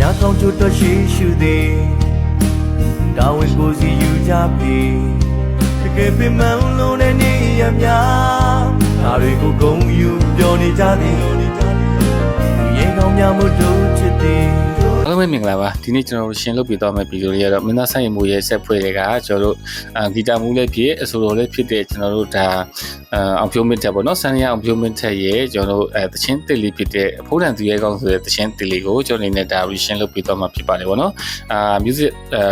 များကောင်းချို့တော့ရှိရှုသည်တာဝန်ကိုစီယူကြပြီတကယ်ပင်မလို့တဲ့နေရများဒါတွေကိုဂုဏ်ယူပြောနေကြသည်ရေကောင်းများမှုတို့ချစ်သည်အားလုံးပဲမင်္ဂလာပါဒီနေ့ကျွန်တော်တို့ရှင်းလုပ်ပြသွားမယ့်ဗီဒီယိုလေးကတော့မင်းသားဆိုင်မှုရဲ့ဆက်ဖွဲ့တွေကကျွန်တော်တို့ဂီတာမူလေးဖြစ်အဆိုတော်လေးဖြစ်တဲ့ကျွန်တော်တို့ဒါအောင်ဖြိုးမင်းတက်ပေါ့နော်ဆန်ရအောင်ဖြိုးမင်းတက်ရဲ့ကျွန်တော်တို့တချင်းတစ်လေးဖြစ်တဲ့အဖိုးတန်သူရဲကောင်းဆိုတဲ့တချင်းတစ်လေးကိုကျွန်တော်အနေနဲ့ဒါ reaction လုပ်ပြသွားမှာဖြစ်ပါတယ်ပေါ့နော်music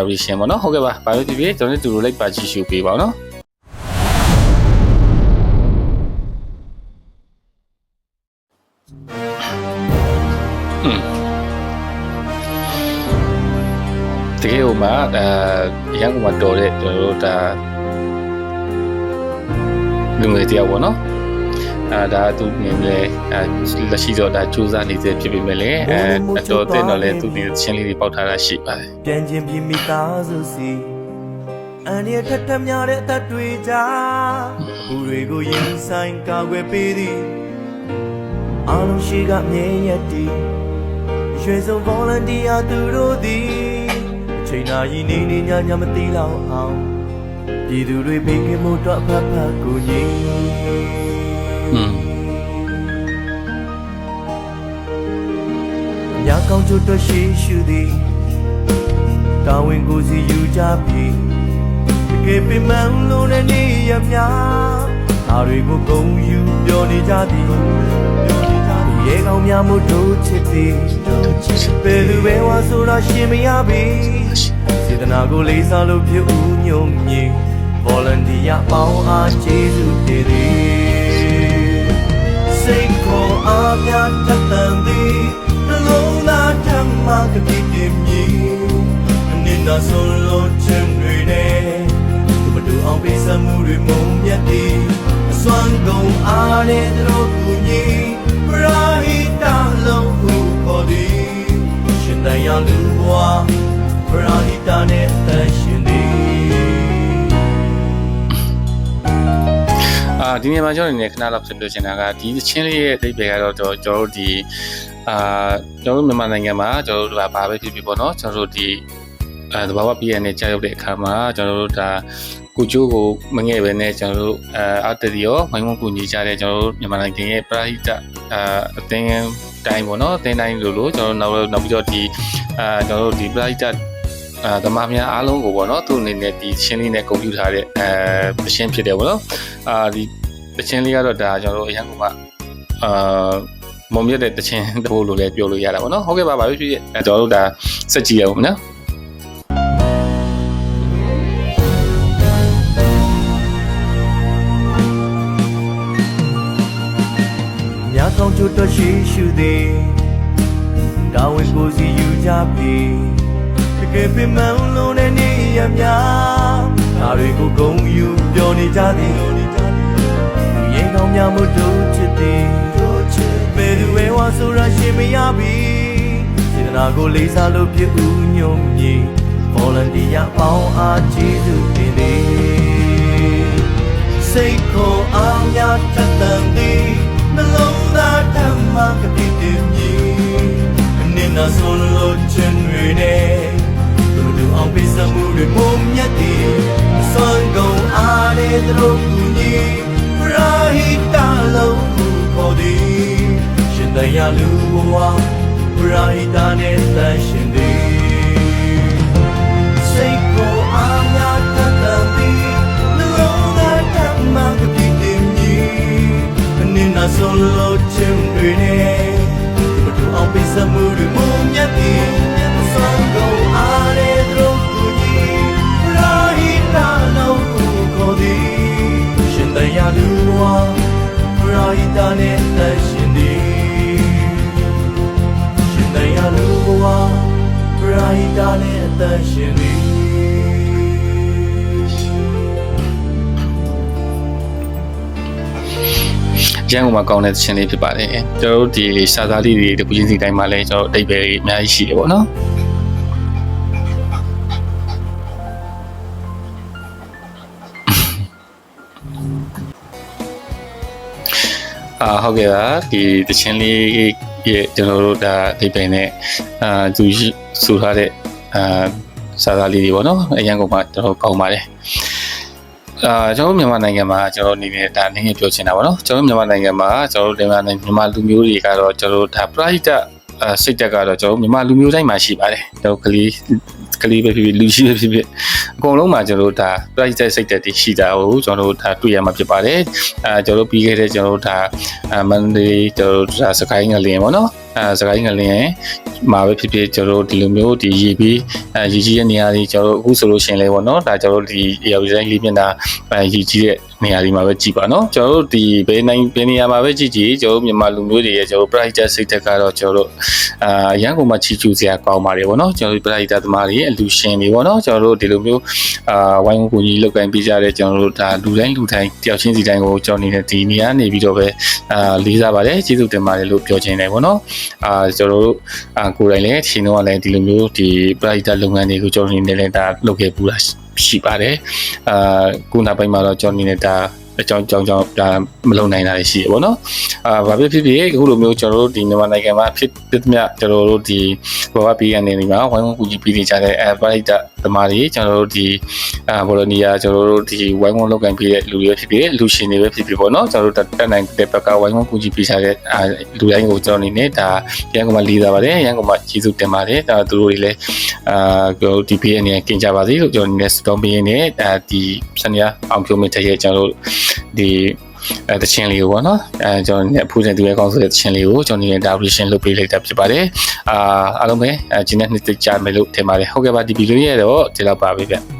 reaction ပေါ့နော်ဟုတ်ကဲ့ပါဘာလို့ဖြစ်ဖြစ်ကျွန်တော်တို့တူလိုလိုက်ပါကြည့်ရှုပေးပါဦးနော်တကယ်ဟိုမှာရန်ကုန်မှာတော်တဲ့ကျွန်တော်တို့ဒါလူငယ်တယောက်ပေါ့နော်ဒါသူနေလေလက်ရှိတော့ဒါစူးစမ်းနေတဲ့ဖြစ်ပေမဲ့လည်းအတော်တဲ့တော့လည်းသူဒီချင်းလေးတွေပေါက်ထားတာရှိပါတယ်ပြန်ချင်းပြမိသားစုစီအန်ရထထများတဲ့အသက်တွေကြားဘူးတွေကိုရင်ဆိုင်ကာကွယ်ပေးသည်အားလုံးရှိကမြဲရတည်ရွှေစုံ volunteer သူတို့သည်ချိန်နာရီနေနေညညမသိလောက်အောင်ပြည်သူတွေဘေးကင်းမှုတော့ဖတ်ဖတ်ကိုညီညကောင်းချို့တော့ရှိရှုသည်တာဝန်ကိုစီယူကြပြီတကယ်ပင်မလို့တဲ့နေရများအားတွေကိုဂုဏ်ယူပြောနေကြသည်ရေကောင်းများမှုတို့ချစ်သည်ဘယ်သူပဲဝါဆိုတာရှင်မရပြီစေတနာကိုလေးစားလို့ပြုညုံမြည် volunteer ပေါင်းအားကျေးဇူးတင်သည်စိတ်ကိုအားများတတ်တန်သည်နှလုံးသားထမကတိတင်မြည်အနစ်နာဆုံးလို့ချင်တွေနဲ့သူမတူအောင်ပေးစမှုတွေမုံမြတ်သည်အစွမ်းကုန်အားနဲ့တို့ကူညီပရာဟိတလုံးကိုခေါ်သည်ရှင်တရားလူဘဝပရာဟိတနဲ့တန်ရှင်သည်ဒီနေ့မှာကျွန်တော်အနေနဲ့ခဏလောက်ပြောချင်တာကဒီချင်းလေးရဲ့အဓိပ္ပာယ်ကတော့ကျွန်တော်တို့ဒီကျွန်တော်တို့မြန်မာနိုင်ငံမှာကျွန်တော်တို့ကဘာပဲဖြစ်ဖြစ်ပေါ့နော်ကျွန်တော်တို့ဒီသဘာဝပြည်ရနဲ့ကြာရောက်တဲ့အခါမှာကျွန်တော်တို့ဒါကိုကျိုးကိုမငဲ့ပဲနဲ့ကျွန်တော်တို့အာတရီရောမိုင်းမကူညီကြတဲ့ကျွန်တော်တို့မြန်မာနိုင်ငံရဲ့ပရာဟိတအသင်းတိုင်းပေါ့နော်အသင်းတိုင်းလို့ကျွန်တော်နောက်ပြီးတော့ဒီကျွန်တော်တို့ဒီပရာဟိတသမားများအားလုံးကိုပေါ့နော်သူ့အနေနဲ့ဒီချင်းလေးနဲ့ဂုဏ်ပြုထားတဲ့တချင်းဖြစ်တယ်ပေါ့နော်ဒီတချင်းလေးကတော့ဒါကျွန်တော်တို့အရန်ကမုံမြတ်တဲ့တချင်းတပိုးလို့လည်းပြောလို့ရတာပေါ့နော်ဟုတ်ကဲ့ပါဘာဖြစ်ဖြစ်ကျွန်တော်တို့ဒါစက်ကြည့်ရအောင်နော်များကောင်းချို့တော့ရှိရှုသည်တာဝန်ကိုစီယူကြပြီတကယ်ပင်မလို့တဲ့နေရများဒါတွေကိုဂုဏ်ယူပြောနေကြသည်ရေကောင်းများမှုတို့ချစ်သည်ဘယ်သူပဲဝါဆိုတာရှင်မရပြီစေတနာကိုလေးစားလို့ပြုညုံမြည် volunteer ပေါင်းအားကျေးဇူးတင်သည်စိတ်ကိုအားများတတ်တန်သည်နှလုံးသားဓမ္မကတိတင်မြည်အနစ်နာဆုံးလို့ချင်တွေနဲ့သူတို့အောင်ပေးစမှုတွေမုံမြတ်သည်စွမ်းကုန်အားနဲ့သူတို့ကူညီပရာဟိတလုံးကိုခေါ်သည်ရှင်တရားလူဘဝပရာဟိတနဲ့တန်ရှင်သည်စိတ်ကိုအားများတတ်တန်သည်နှလုံးသားဓမ္မကတိတင်မြည်အနစ်နာဆုံးလို့ချင်တွေနဲ့သူတို့အောင်ပေးစမှုတွေမုံမြတ်သည်စွမ်းကုန်အားနဲ့သူတို့ကူညီပရာဟိတလုံးကိုခေါ်သည်ရှင်တရားလူဘဝပရာဟိတနဲ့တန်ရှင်သည်ရှင်တရားလူဘဝပရာဟိတနဲ့တန်ရှင်သည်ရန်ကုန်မှာကောင်းတဲ့တချင်းလေးဖြစ်ပါတယ်ကျွန်တော်တို့ဒီစာသားလေးတွေတပူချင်းစီတိုင်းမှာလည်းကျွန်တော်အဓိပ္ပာယ်အများကြီးရှိတယ်ပေါ့နော်ဟုတ်ကဲ့ပါဒီတချင်းလေး ရဲ့ကျွန်တော်တို့ဒါဒီပိန်နဲ့သူစုထားတဲ့စာသားလေးတွေပေါ့နော်အရန်ကုန်မှာကျွန်တော်ကောင်းပါတယ်ကျွန်တော်မြန်မာနိုင်ငံမှာကျွန်တော်အနေနဲ့ဒါနည်းနည်းပြောချင်တာပေါ့နော်ကျွန်တော်မြန်မာနိုင်ငံမှာကျွန်တော်တို့မြန်မာလူမျိုးတွေကတော့ကျွန်တော်တို့ဒါ pride စိတ်တက်ကတော့ကျွန်တော်မြန်မာလူမျိုးတိုင်းမှာရှိပါတယ်ကျွန်တော်ကလေးပဲဖြစ်ဖြစ်လူရှိပဲဖြစ်ဖြစ်အကုန်လုံးမှာကျွန်တော်တို့ဒါ pride စိတ်တက်တွေရှိတာကိုကျွန်တော်တို့ဒါတွေ့ရမှာဖြစ်ပါတယ်ကျွန်တော်တို့ပြီးခဲ့တဲ့ကျွန်တော်တို့ဒါမန္တလေးကျွန်တော်တို့ဒါစကိုင်းငလင်းပေါ့နော်စကိုင်းငလင်းမှာပဲဖြစ်ဖြစ်ကျွန်တော်တို့ဒီလိုမျိုးဒီရေပြီးရေကြီးတဲ့နေရာတွေကျွန်တော်တို့အခုဆိုလို့ရှိရင်လေပေါ့နော်ဒါကျွန်တော်တို့ဒီရောင်တိုင်းလေးမျက်နှာရေကြီးတဲ့နေရာတွေမှာပဲကြည်ပါနော်ကျွန်တော်တို့ဒီဘယ်နေရာမှာပဲကြည်ကျွန်တော်တို့မြန်မာလူမျိုးတွေရဲ့ကျွန်တော်တို့ pride စိတ်တက်ကတော့ကျွန်တော်တို့ရန်ကုန်မှာချီကျူစရာကောင်းပါတယ်ပေါ့နော်ကျွန်တော်တို့ pride သမားတွေအလူရှင်တွေပေါ့နော်ကျွန်တော်တို့ဒီလိုမျိုးဝိုင်းဝန်းကူညီလုပ်ကိုင်ပေးကြတဲ့ကျွန်တော်တို့ဒါလူတိုင်းတယောက်ချင်းစီတိုင်းကိုကျွန်တော်နေတဲ့ဒီနေရာနေပြီးတော့ပဲလေးစားပါတယ်ကျေးဇူးတင်ပါတယ်လို့ပြောချင်တယ်ပေါ့နော်ကျွန်တော်တို့ကိုယ်တိုင်လည်းရှင်တော့လည်းဒီလိုမျိုးဒီ pride လုပ်ငန်းတွေကိုကျွန်တော်နေလည်းဒါလုပ်ခဲ့ပူတာရှိပါတယ်ခုနောက်ပိုင်းမှာတော့ကျွန်တော်နေဒါအကြောင်းဒါမလုံနိုင်တာရှိရပေါ့နော်ဘာဖြစ်ဖြစ်အခုလိုမျိုးကျွန်တော်တို့ဒီမြန်မာနိုင်ငံမှာဖြစ်သမျှကျွန်တော်တို့ဒီဘာဝပေးရနေနေမှာဝိုင်းဝန်းကူညီပေးနေကြတဲ့ပရိသတ်သမားတွေကျွန်တော်တို့ဒီဘော်လိုနီယာကျွန်တော်တို့ဒီဝိုင်းဝန်းလုပ်ကိုင်ပေးတဲ့လူတွေဖြစ်ဖြစ်လူရှင်တွေပဲဖြစ်ဖြစ်ပေါ့နော်ကျွန်တော်တို့တက်နိုင်တဲ့ဘက်ကဝိုင်းဝန်းကူညီပေးကြတဲ့လူတိုင်းကိုကျွန်တော်အနေနဲ့ဒါရန်ကုန်မှာလေးစားပါတယ်ရန်ကုန်မှာကျေးဇူးတင်ပါတယ်ဒါသူတို့တွေလည်းကျွန်တော်ဒီပေးရနေကင်ကြပါစေလို့ကျွန်တော်အနေနဲ့စတောင်းပေးရနေဒီစနေအောင်ပြုံးမိတဲ့ရဲ့ကျွန်တော်တို့ဒီတချင်းလေးကိုပေါ့နော်ကျွန်တော်အဖူးစင်သူရဲ့ကောင်းဆိုတဲ့တချင်းလေးကိုကျွန်တော်နေဒါ operation လုပ်ပေးလိုက်တာဖြစ်ပါတယ်အားလုံးပဲကျင်းတဲ့နှစ်သိကြမယ်လို့ထင်ပါတယ်ဟုတ်ကဲ့ပါဒီဗီဒီယိုရဲ့တော့ဒီလောက်ပါပဲဗျ